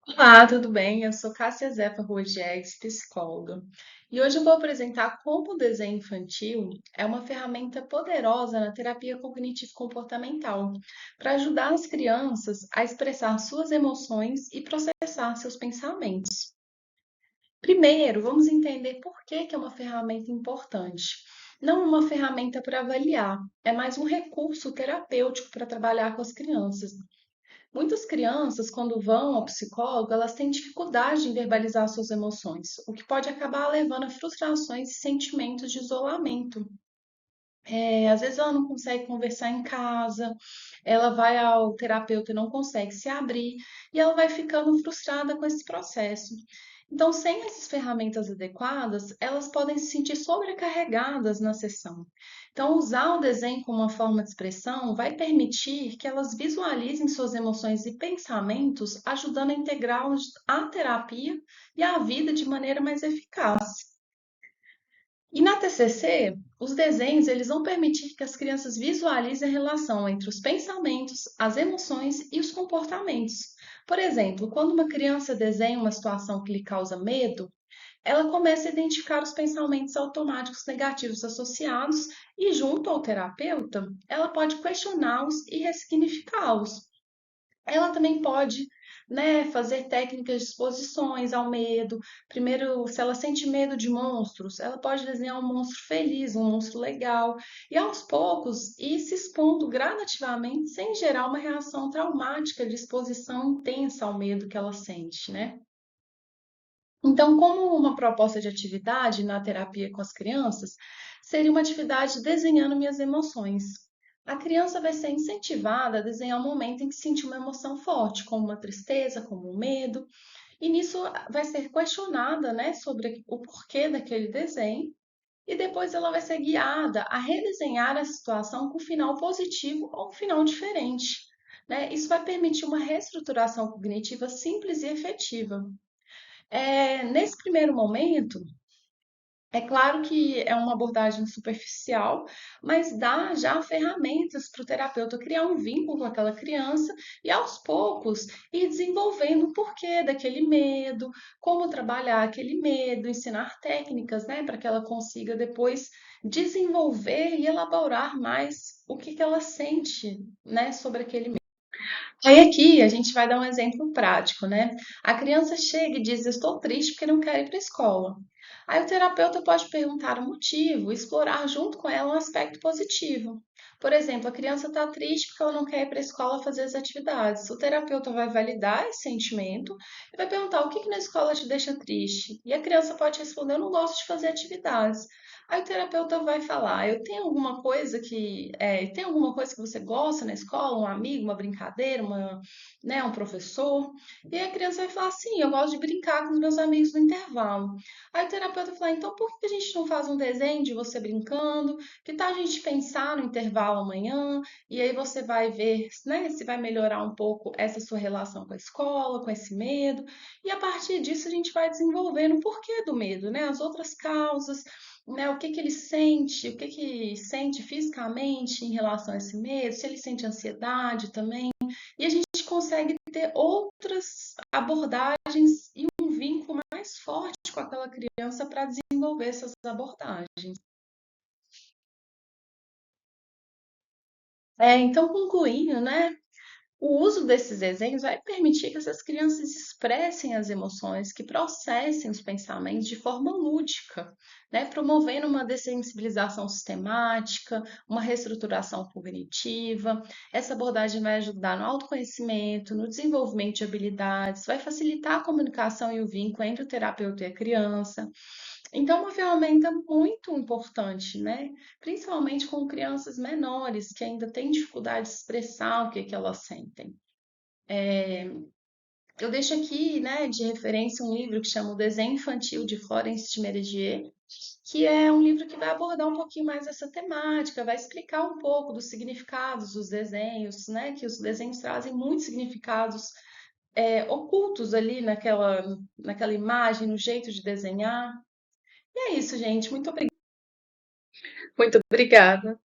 Olá, tudo bem? Eu sou Cássia Zefa Ruegex, psicóloga. E hoje eu vou apresentar como o desenho infantil é uma ferramenta poderosa na terapia cognitivo-comportamental, para ajudar as crianças a expressar suas emoções e processar seus pensamentos. Primeiro, vamos entender por que é uma ferramenta importante. Não uma ferramenta para avaliar, é mais um recurso terapêutico para trabalhar com as crianças. Muitas crianças, quando vão ao psicólogo, elas têm dificuldade em verbalizar suas emoções, o que pode acabar levando a frustrações e sentimentos de isolamento. Às vezes ela não consegue conversar em casa, ela vai ao terapeuta e não consegue se abrir, e ela vai ficando frustrada com esse processo. Então, sem essas ferramentas adequadas, elas podem se sentir sobrecarregadas na sessão. Então, usar o desenho como uma forma de expressão vai permitir que elas visualizem suas emoções e pensamentos, ajudando a integrá-los à terapia e à vida de maneira mais eficaz. E na TCC, os desenhos eles vão permitir que as crianças visualizem a relação entre os pensamentos, as emoções e os comportamentos. Por exemplo, quando uma criança desenha uma situação que lhe causa medo, ela começa a identificar os pensamentos automáticos negativos associados e, junto ao terapeuta, ela pode questioná-los e ressignificá-los. Ela também pode, né, fazer técnicas de exposições ao medo. Primeiro, se ela sente medo de monstros, ela pode desenhar um monstro feliz, um monstro legal, e aos poucos ir se expondo gradativamente, sem gerar uma reação traumática de exposição intensa ao medo que ela sente, né? Então, como uma proposta de atividade na terapia com as crianças, seria uma atividade desenhando minhas emoções. A criança vai ser incentivada a desenhar um momento em que sentiu uma emoção forte, como uma tristeza, como um medo, e nisso vai ser questionada, né, sobre o porquê daquele desenho, e depois ela vai ser guiada a redesenhar a situação com um final positivo ou um final diferente. Né? Isso vai permitir uma reestruturação cognitiva simples e efetiva. Nesse primeiro momento, é claro que é uma abordagem superficial, mas dá já ferramentas para o terapeuta criar um vínculo com aquela criança e, aos poucos, ir desenvolvendo o porquê daquele medo, como trabalhar aquele medo, ensinar técnicas, né, para que ela consiga depois desenvolver e elaborar mais o que ela sente, né, sobre aquele medo. Aí aqui a gente vai dar um exemplo prático, né? A criança chega e diz: estou triste porque não quero ir para a escola. Aí o terapeuta pode perguntar o motivo, explorar junto com ela um aspecto positivo. Por exemplo, a criança está triste porque ela não quer ir para a escola fazer as atividades. O terapeuta vai validar esse sentimento e vai perguntar o que na escola te deixa triste. E a criança pode responder: eu não gosto de fazer atividades. Aí o terapeuta vai falar: eu tenho alguma coisa tem alguma coisa que você gosta na escola, um amigo, uma brincadeira, né, um professor? E aí a criança vai falar: sim, eu gosto de brincar com os meus amigos no intervalo. Aí o terapeuta vai falar: então por que a gente não faz um desenho de você brincando? Que tal a gente pensar no intervalo amanhã? E aí você vai ver, né, se vai melhorar um pouco essa sua relação com a escola, com esse medo. E a partir disso a gente vai desenvolvendo o porquê do medo, né? As outras causas, né, o que que ele sente, o que que sente fisicamente em relação a esse medo, se ele sente ansiedade também, e a gente consegue ter outras abordagens e um vínculo mais forte com aquela criança para desenvolver essas abordagens. Então, concluindo, né, o uso desses desenhos vai permitir que essas crianças expressem as emoções, que processem os pensamentos de forma lúdica, né? Promovendo uma dessensibilização sistemática, uma reestruturação cognitiva. Essa abordagem vai ajudar no autoconhecimento, no desenvolvimento de habilidades, vai facilitar a comunicação e o vínculo entre o terapeuta e a criança. Então, é uma ferramenta muito importante, né? Principalmente com crianças menores que ainda têm dificuldade de expressar o que que elas sentem. Eu deixo aqui, né, de referência um livro que chama O Desenho Infantil de Florence de Meredier, que é um livro que vai abordar um pouquinho mais essa temática, vai explicar um pouco dos significados dos desenhos, né, que os desenhos trazem muitos significados ocultos ali naquela imagem, no jeito de desenhar. E é isso, gente. Muito obrigada.